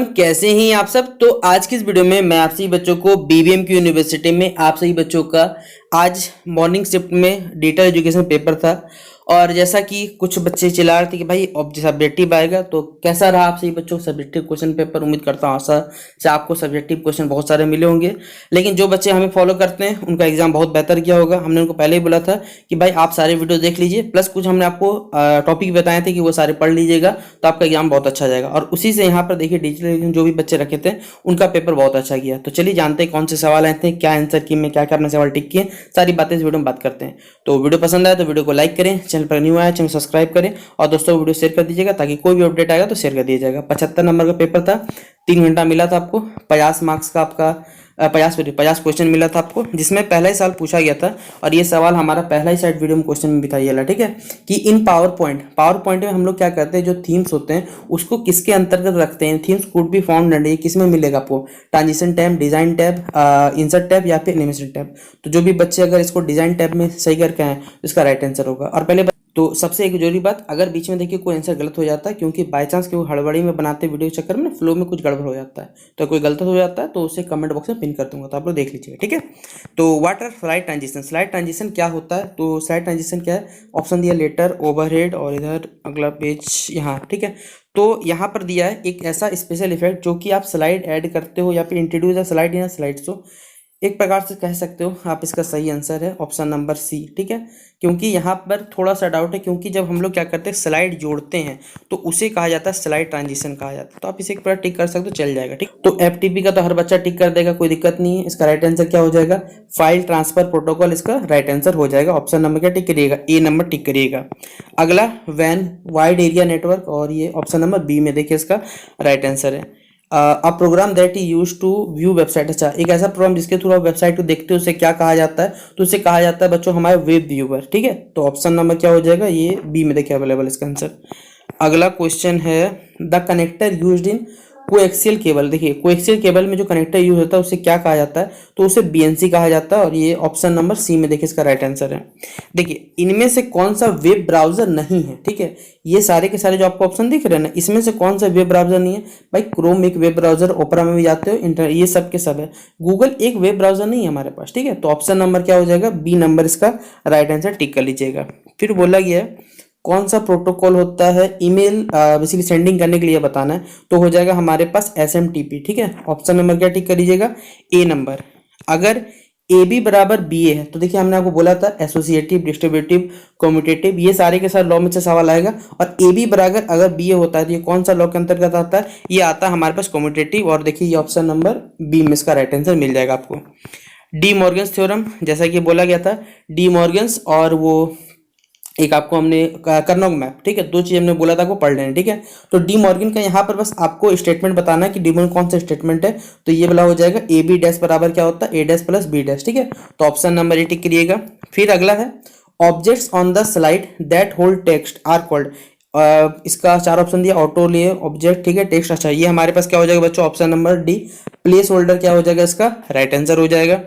Everyone, कैसे हैं आप सब। तो आज की इस वीडियो में मैं आप सभी बच्चों को बीबीएमक्यू यूनिवर्सिटी में आप सभी बच्चों का आज मॉर्निंग शिफ्ट में डेटा एजुकेशन पेपर था। और जैसा कि कुछ बच्चे चिल्ला रहे थे कि भाई अब सब्जेक्टिव आएगा, तो कैसा रहा आप सभी बच्चों को सब्जेक्टिव क्वेश्चन पेपर। उम्मीद करता हूँ आशा से आपको सब्जेक्टिव क्वेश्चन बहुत सारे मिले होंगे। लेकिन जो बच्चे हमें फॉलो करते हैं उनका एग्जाम बहुत बेहतर किया होगा। हमने उनको पहले ही बोला था कि भाई आप सारे वीडियो देख लीजिए, प्लस कुछ हमने आपको टॉपिक बताए थे कि वो सारे पढ़ लीजिएगा, तो आपका एग्जाम बहुत अच्छा जाएगा। और उसी से यहाँ पर देखिए डिजिटल जो भी बच्चे रखे थे उनका पेपर बहुत अच्छा गया। तो चलिए जानते हैं कौन से सवाल आए थे, क्या आंसर किए, में क्या क्या अपने सवाल टिक किए, सारी बातें इस वीडियो में बात करते हैं। तो वीडियो पसंद आए तो वीडियो को लाइक करें, चैनल पर न्यू आया चैनल सब्सक्राइब करें और दोस्तों वीडियो शेयर कर दीजिएगा ताकि कोई भी अपडेट आएगा तो शेयर कर दिया जाएगा। 75 नंबर का पेपर था, 3 घंटा मिला था आपको, 50 मार्क्स का आपका 50 क्वेश्चन मिला था आपको, जिसमें पहला ही साल पूछा गया था। और ये सवाल हमारा पहला ही साइड वीडियो में क्वेश्चन में भी था ये वाला, ठीक है। कि इन पावर पॉइंट में हम लोग क्या करते हैं, जो थीम्स होते हैं उसको किसके अंतर्गत रखते हैं। Themes could be found under, ये किस में मिलेगा आपको, transition tab, design tab, insert tab या फिर एनिमेशन टैब। तो जो भी बच्चे अगर इसको डिजाइन टैब में सही करके आए तो इसका राइट आंसर होगा। और पहले तो सबसे एक जरूरी बात, अगर बीच में देखिए कोई आंसर गलत हो जाता है, क्योंकि बाय चांस क्यों हड़बड़ी में बनाते वीडियो के चक्कर में फ्लो में कुछ गड़बड़ हो जाता है, तो कोई गलत हो जाता है तो उसे कमेंट बॉक्स में पिन कर दूंगा, तो आप लोग देख लीजिएगा, ठीक है। तो what are slide transition, slide transition क्या होता है। तो स्लाइड ट्रांजिशन क्या है, ऑप्शन दिया लेटर, ओवरहेड और इधर अगला पेज यहाँ, ठीक है। तो यहाँ पर दिया है एक ऐसा स्पेशल इफेक्ट जो कि आप स्लाइड ऐड करते हो या फिर introduce a slide in a slide show, एक प्रकार से कह सकते हो आप। इसका सही आंसर है ऑप्शन नंबर सी, ठीक है। क्योंकि यहाँ पर थोड़ा सा डाउट है, क्योंकि जब हम लोग क्या करते हैं स्लाइड जोड़ते हैं तो उसे कहा जाता है स्लाइड ट्रांजिशन कहा जाता है। तो आप इसे एक बार टिक कर सकते हो, चल जाएगा, ठीक। तो एफटीपी का तो हर बच्चा टिक कर देगा, कोई दिक्कत नहीं है। इसका राइट आंसर क्या हो जाएगा, फाइल ट्रांसफर प्रोटोकॉल, इसका राइट आंसर हो जाएगा। ऑप्शन नंबर क्या टिक करिएगा, ए नंबर टिक करिएगा। अगला वैन वाइड एरिया नेटवर्क, और ये ऑप्शन नंबर बी में देखिए इसका राइट आंसर है। A program that you use to view website, अच्छा एक ऐसा प्रोग्राम जिसके थ्रू आप वेबसाइट को देखते हो उसे क्या कहा जाता है, तो उसे कहा जाता है बच्चों हमारे वेब व्यूअर, ठीक है। तो ऑप्शन नंबर क्या हो जाएगा, ये बी में देखिए अवेलेबल इसका आंसर। अगला क्वेश्चन है the connector used in coaxial cable, देखिए कोएक्सियल केबल में जो कनेक्टर यूज होता है उसे क्या कहा जाता है, तो उसे बीएनसी कहा जाता है। और ये ऑप्शन नंबर सी में देखिए इसका राइट आंसर है। देखिए इनमें से कौन सा वेब ब्राउजर नहीं है, ठीक है। ये सारे के सारे जो आपको ऑप्शन दिख रहे हैं ना, इसमें से कौन सा वेब ब्राउजर नहीं है। भाई क्रोम एक वेब ब्राउजर, ओपरा में भी जाते हो, ये सब के सब है। गूगल एक वेब ब्राउजर नहीं है हमारे पास, ठीक है। तो ऑप्शन नंबर क्या हो जाएगा, बी नंबर इसका राइट आंसर टिक कर लीजिएगा। फिर बोला गया है कौन सा प्रोटोकॉल होता है ईमेल बेसिकली सेंडिंग करने के लिए बताना है, तो हो जाएगा हमारे पास एसएमटीपी, ठीक है। ऑप्शन नंबर क्या टिक कर लीजिएगा, ए नंबर। अगर ए बी बराबर बी ए है तो देखिए हमने आपको बोला था एसोसिएटिव, डिस्ट्रीब्यूटिव, कम्यूटेटिव, ये सारे के साथ लॉ में से सवाल आएगा। और ए बी बराबर अगर बी ए होता है तो ये कौन सा लॉ के अंतर्गत आता है, ये आता है हमारे पास कम्यूटेटिव। और देखिए ये ऑप्शन नंबर बी में इसका राइट आंसर मिल जाएगा आपको। डी मॉर्गन्स थ्योरम, जैसा कि बोला गया था डी मॉर्गन्स, और वो एक आपको हमने कर्नोग मैप, ठीक है, दो चीज हमने बोला था आपको पढ़ लेना, ठीक है। तो डी मॉर्गन का यहाँ पर बस आपको स्टेटमेंट बताना है कि डी मॉर्गन कौन सा स्टेटमेंट है, तो ये वाला हो जाएगा ए बी डैश बराबर क्या होता है, ए डैश प्लस बी डैश, ठीक है। तो ऑप्शन नंबर ए टिक करिएगा। फिर अगला है objects on the slide that hold text are called, इसका 4 ऑप्शन दिया, ऑटो लिए, ऑब्जेक्ट, ठीक है, टेक्स्ट, अच्छा ये हमारे पास क्या हो जाएगा बच्चों, option number D place holder क्या हो जाएगा, इसका राइट आंसर हो जाएगा।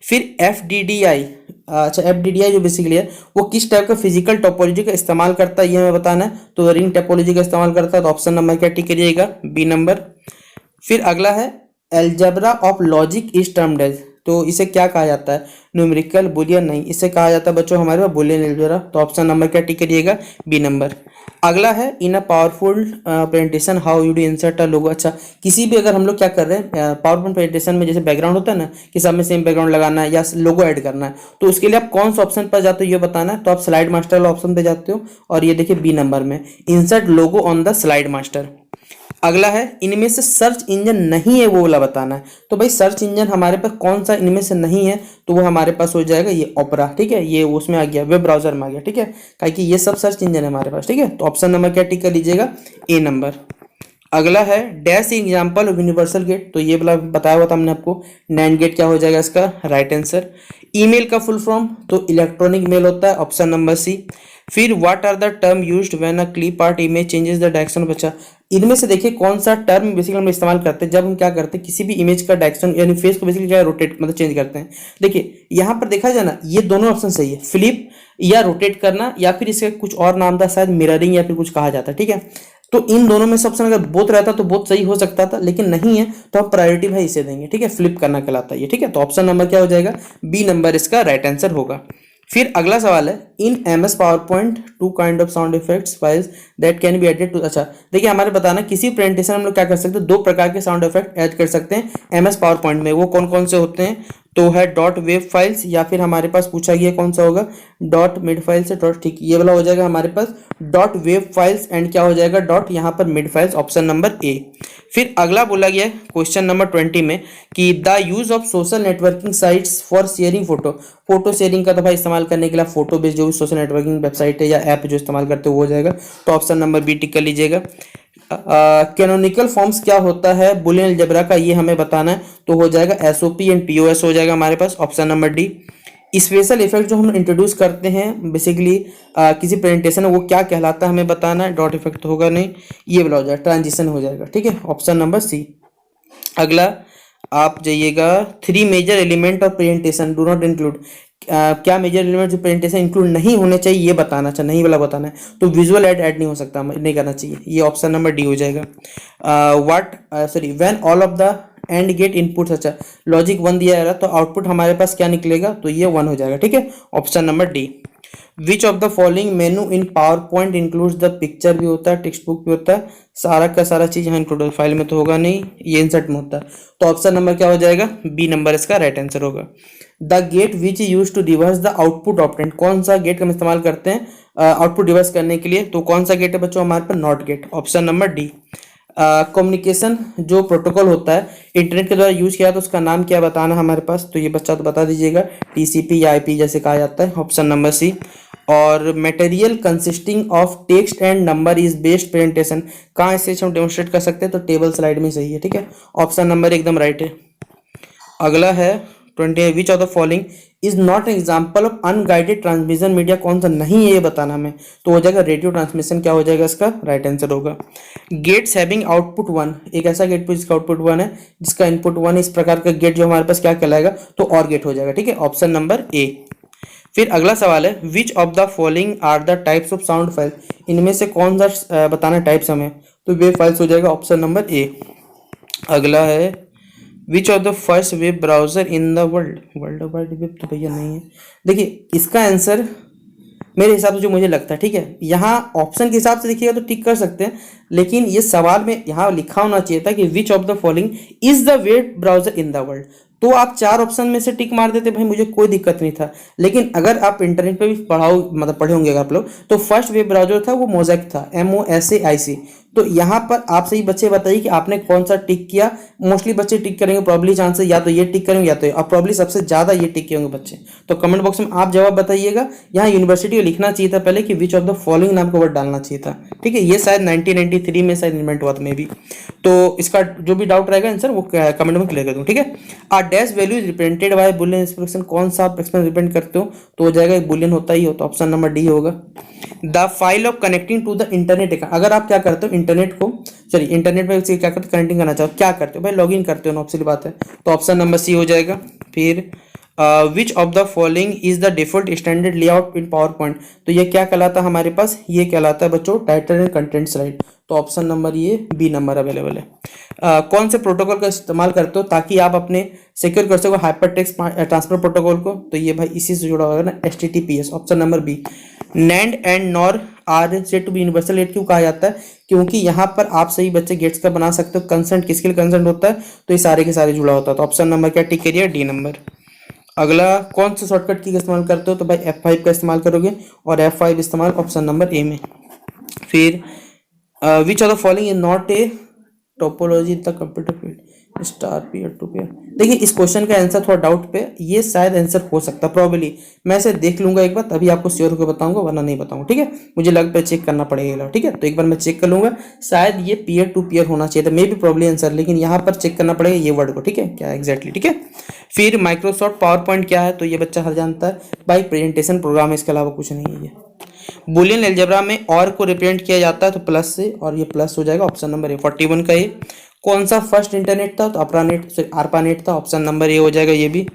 फिर एफ डी डी आई, अच्छा एफ डी डी आई जो बेसिकली है वो किस टाइप का फिजिकल टोपोलॉजी का इस्तेमाल करता है, ये हमें बताना है। तो रिंग टोपोलॉजी का इस्तेमाल करता है, तो ऑप्शन नंबर क्या टिक करिएगा, बी नंबर। फिर अगला है algebra of logic is termed as, तो इसे क्या कहा जाता है, न्यूमेरिकल, बुलियन, नहीं, इसे कहा जाता है बच्चों हमारे पास बुलियन एल्जेब्रा। तो ऑप्शन नंबर क्या टिक करिएगा, बी नंबर। अगला है in a powerful presentation how you do insert a logo, अच्छा किसी भी अगर हम लोग क्या कर रहे हैं पावरपॉइंट प्रेजेंटेशन में, जैसे बैकग्राउंड होता है ना कि सब में सेम बैकग्राउंड लगाना है या लोगो ऐड करना है, तो उसके लिए आप कौन सा ऑप्शन पर जाते हो ये बताना है। तो आप स्लाइड मास्टर वाला ऑप्शन पे जाते हो, और ये देखिए बी नंबर में insert logo on the slide master. अगला है इनमें से सर्च इंजन नहीं है वो वाला बताना है। तो भाई सर्च इंजन हमारे पास कौन सा इनमें से नहीं है, तो वो हमारे पास हो जाएगा ये ओपेरा, ठीक है, ये उसमें आ गया वेब ब्राउजर में आ गया, ठीक है, कि ये सब सर्च इंजन है हमारे पास, ठीक है। तो ऑप्शन नंबर क्या टिक कर लीजिएगा, ए नंबर। अगला है dash example of universal gate, तो ये वाला बताया हुआ था हमने आपको, नैंड गेट क्या हो जाएगा इसका राइट आंसर। ईमेल का फुल फॉर्म तो इलेक्ट्रॉनिक मेल होता है, ऑप्शन नंबर सी। फिर what are the term used when a clip art image changes the direction of. अच्छा, इनमें से देखिए कौन सा टर्म बेसिकली हम इस्तेमाल करते हैं जब हम क्या करते हैं किसी भी इमेज का डायरेक्शन यानी फेस को बेसिकली क्या रोटेट मतलब चेंज करते हैं। देखिए यहाँ पर देखा जाए ना, ये दोनों ऑप्शन सही है, फ्लिप या रोटेट करना, या फिर इसका कुछ और नाम था शायद मिररिंग या फिर कुछ कहा जाता है, ठीक है। तो इन दोनों में से ऑप्शन अगर बोथ रहता तो बहुत सही हो सकता था, लेकिन नहीं है तो हम प्रायोरिटी भाई इसे देंगे, ठीक है। फ्लिप करना कहलाता है ये, ठीक है। तो ऑप्शन नंबर क्या हो जाएगा, बी नंबर इसका राइट आंसर होगा। फिर अगला सवाल है, in M S PowerPoint two kind of sound effects files that can be added to. अच्छा देखिए, हमारे बताना किसी प्रेजेंटेशन हम लोग क्या कर सकते हैं, दो प्रकार के साउंड इफेक्ट ऐड कर सकते हैं एम एस पावर पॉइंट में। वो कौन कौन से होते हैं, तो है डॉट वेब फाइल्स, या फिर हमारे पास पूछा गया कौन सा होगा, डॉट मिड फाइल्स से डॉट, ठीक ये वाला हो जाएगा हमारे पास डॉट वेब फाइल्स एंड क्या हो जाएगा डॉट यहाँ पर mid files, option number A. फिर अगला बोला गया क्वेश्चन नंबर 20 में कि the use of social networking sites for sharing photo. Photo sharing का तो भाई इस्तेमाल करने के लिए फोटो बेस्ड जो भी सोशल नेटवर्किंग वेबसाइट है या ऐप जो इस्तेमाल करते हो वो हो जाएगा। तो ऑप्शन नंबर बी टिक कर लीजिएगा। कैनोनिकल फॉर्म्स क्या होता है बुलियन अलजेब्रा का, ये हमें बताना है, तो हो जाएगा एसओपी एंड पीओएस हो जाएगा हमारे पास, option number D. Special effect जो हम इंट्रोड्यूस करते हैं बेसिकली किसी प्रेजेंटेशन में वो क्या कहलाता है हमें बताना है, डॉट इफेक्ट तो होगा नहीं, ये वाला हो जाएगा ट्रांजिशन हो जाएगा, ठीक है, ऑप्शन नंबर सी। अगला आप जाइएगा, three major element of presentation do not include. क्या मेजर एलिमेंट जो प्रेजेंटेशन इंक्लूड नहीं होने चाहिए ये बताना, अच्छा नहीं वाला बताना है, तो विजुअल ऐड नहीं हो सकता, नहीं करना चाहिए, ये ऑप्शन नंबर डी हो जाएगा। When all of the and gate input. अच्छा लॉजिक 1 दिया है तो आउटपुट हमारे पास क्या निकलेगा, तो ये 1 हो जाएगा, ठीक है, option number D. Which of the following menu in power point includes the picture भी होता है, टेक्स्ट बुक भी होता है, सारा का सारा चीज यहाँ इंक्लूड फाइल में तो होगा नहीं, ये इंसर्ट में होता है, तो ऑप्शन नंबर क्या हो जाएगा, बी नंबर इसका राइट आंसर होगा। The gate which use to reverse the output operand. कौन सा गेट का हम इस्तेमाल करते हैं आउटपुट रिवर्स करने के लिए, तो कौन सा गेट है बच्चों हमारे पास, not gate, option number D. Communication जो प्रोटोकॉल होता है इंटरनेट के द्वारा यूज किया तो उसका नाम क्या बताना हमारे पास, तो ये बच्चा तो बता दीजिएगा, टीसीपी या आईपी जैसे कहा जाता है, ऑप्शन नंबर सी। और material consisting of text and number is based presentation, कहाँ इसे हम डेमोन्स्ट्रेट कर सकते हैं, तो टेबल स्लाइड में सही है, ठीक है, ऑप्शन नंबर एकदम राइट है। अगला है 20, विच of the following is not example of unguided transmission media, कौन सा नहीं है ये बताना हमें, तो हो जाएगा रेडियो ट्रांसमिशन, क्या हो जाएगा इसका राइट आंसर होगा। गेट्स हैविंग आउटपुट 1, एक ऐसा गेट जिसका आउटपुट 1 है जिसका इनपुट 1 है, इस प्रकार का गेट जो हमारे पास क्या कहलाएगा, तो और गेट हो जाएगा, ठीक है, ऑप्शन नंबर ए। फिर अगला सवाल है, which of the following are the types of sound file, इनमें से कौन सा बताना टाइप्स हमें, तो वेब फाइल्स हो जाएगा, ऑप्शन नंबर ए। अगला है, which of the first web browser in the world, world wide web तो भैया नहीं है। देखिए इसका आंसर मेरे हिसाब से जो मुझे लगता है, ठीक है, यहाँ ऑप्शन के हिसाब से देखिएगा तो टिक कर सकते हैं, लेकिन ये सवाल में यहाँ लिखा होना चाहिए था कि विच of the following is the web browser in the world, तो आप 4 ऑप्शन में से टिक मार देते भाई, मुझे कोई दिक्कत नहीं था। लेकिन अगर आप इंटरनेट पे भी पढ़े होंगे अगर आप लोग, तो फर्स्ट वेब ब्राउजर था वो मोज़ेक था, MOSAIC। तो यहाँ पर आप सही बच्चे बताइए कि आपने कौन सा टिक किया, मोस्टली बच्चे टिक करेंगे, प्रॉब्ली चांसेस या तो ये टिक करेंगे या तो और प्रॉब्ली सबसे ज्यादा ये टिक किए होंगे बच्चे, तो कमेंट बॉक्स में आप जवाब बताइएगा। यहाँ यूनिवर्सिटी को लिखना चाहिए था पहले कि विच ऑफ द फॉलोइंग नाम का वर्ड डालना चाहिए था, ठीक है, ये शायद 1993 में शायद इन्वेंट हुआ था मे बी, तो इसका जो भी डाउट रहेगा आंसर वो कमेंट में क्लियर कर दूँ, ठीक है। आ dash value is represented by boolean expression, कौन सा आप एक्सप्रेशन रिप्रेजेंट करते हो, तो हो जाएगा एक बुलियन होता ही हो, तो ऑप्शन नंबर डी होगा। The file of connecting to the internet, अगर आप क्या करते हो इंटरनेट को, सॉरी इंटरनेट में क्या करते हो, कनेक्टिंग करना चाहो, क्या करते हो भाई, लॉगिन करते हो ना, ऑप्शन बात है, तो ऑप्शन नंबर सी हो जाएगा। फिर which of the following is the default standard layout in power point, तो ये क्या कहलाता है हमारे पास, ये कहलाता है बच्चों टाइटल एंड कंटेंट स्लाइड, तो ऑप्शन नंबर ये बी नंबर अवेलेबल है। कौन से प्रोटोकॉल का इस्तेमाल करते हो ताकि आप अपने सिक्योर कर सको हाइपर टेक्स्ट ट्रांसफर प्रोटोकॉल को, तो ये भाई इसी से जुड़ा होगा ना, HTTPS, option number B. NAND and NOR are said to be universal gate क्यों कहा जाता है, क्योंकि यहाँ पर आप सही बच्चे गेट्स का बना सकते हो, कंसेंट किसके लिए कंसेंट होता है, तो ये सारे के सारे जुड़ा होता है, तो ऑप्शन नंबर क्या टिक करिए, डी नंबर। अगला कौन सा शॉर्टकट की का इस्तेमाल करते हो, तो भाई F5 का इस्तेमाल करोगे, और F5 इस्तेमाल ऑप्शन नंबर ए में। फिर which of the following is not a topology in the computer field, star peer to peer. देखिए इस क्वेश्चन का आंसर थोड़ा डाउट पे, ये शायद आंसर हो सकता है प्रॉबली, मैं इसे देख लूंगा एक बार तभी आपको श्योर होकर बताऊंगा, वरना नहीं बताऊंगा, ठीक है, मुझे लग पे चेक करना पड़ेगा, ठीक है, तो एक बार मैं चेक कर लूंगा, शायद ये पीयर टू पीयर होना चाहिए था, मे बी प्रॉब्ली आंसर, लेकिन यहाँ पर चेक करना पड़ेगा ये वर्ड को, ठीक है, क्या एग्जैक्टली, ठीक है। फिर माइक्रोसॉफ्ट पावर पॉइंट क्या है, तो ये बच्चा हर जानता है भाई, प्रेजेंटेशन प्रोग्राम है, इसके अलावा कुछ नहीं है ये। बुलियन अलजेब्रा में और को रिप्रेजेंट किया जाता है तो प्लस से, और ये प्लस हो जाएगा। ऑप्शन नंबर ए 41 का ये। कौन सा फर्स्ट इंटरनेट था? तो अप्रानेट आरपानेट था। ऑप्शन नंबर ए हो जाएगा ये भी।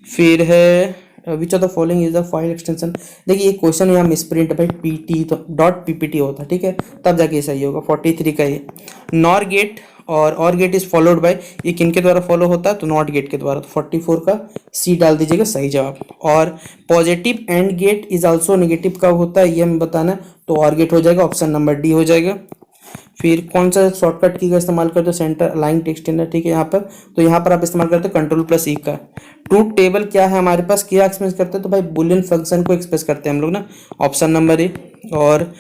फिर है which of the following is the file extension. देखिए ये क्वेश्चन यहाँ मिसप्रिंट है भाई, पीटी तो डॉट पीपीटी होता है, ठीक है, तब जाके ये सही होगा। 43 का ये। नॉर गेट और गेट इज फॉलोड बाय, ये किनके द्वारा फॉलो होता है? तो नॉट गेट के द्वारा। तो 44 का सी डाल दीजिएगा सही जवाब। और positive and gate is also negative कब होता है ये हमें बताना है, तो और गेट हो जाएगा। ऑप्शन नंबर डी हो जाएगा। फिर कौन सा शॉर्टकट की का इस्तेमाल करते हो? सेंटर अलाइन टेक्स्ट इन, ठीक है, यहाँ पर तो यहाँ पर आप इस्तेमाल करते हो कंट्रोल प्लस ई का। ट्रूथ टेबल क्या है हमारे पास, क्या एक्सप्रेस करते हैं? तो भाई बुलियन फंक्शन को एक्सप्रेस करते हैं हम लोग ना। Option number A. और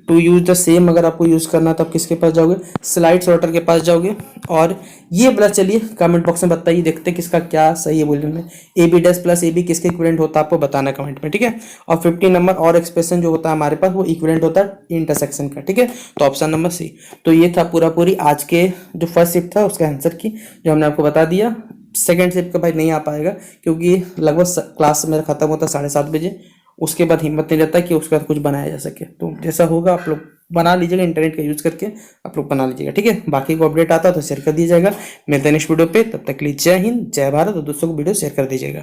टू यूज द सेम अगर आपको यूज करना तो आप किसके पास जाओगे? स्लाइड सॉर्टर के पास जाओगे। और ये बता, चलिए कमेंट बॉक्स में बताइए, देखते हैं किसका क्या सही है बुलियन में। A B dash plus A B किसके इक्विवेलेंट होता है आपको बताना कमेंट में, ठीक है। और 15 नंबर और एक्सप्रेशन जो होता है हमारे पास वो इक्विवेलेंट होता है इंटरसेक्शन का, ठीक है। तो ऑप्शन नंबर सी। तो ये था पूरा पूरी आज के जो फर्स्ट शिफ्ट था उसका आंसर की, जो हमने आपको बता दिया। सेकेंड शिफ्ट का भाई नहीं आ पाएगा क्योंकि लगभग क्लास मेरा खत्म होता है 7:30 बजे, उसके बाद हिम्मत नहीं रहता कि उसके बाद कुछ बनाया जा सके। तो जैसा होगा आप लोग बना लीजिएगा, इंटरनेट का यूज करके आप लोग बना लीजिएगा, ठीक है। बाकी को अपडेट आता है तो शेयर कर दीजिएगा। मिलते हैं नेक्स्ट वीडियो पे, तब तक के लिए जय हिंद जय भारत, और दोस्तों को वीडियो शेयर कर दीजिएगा।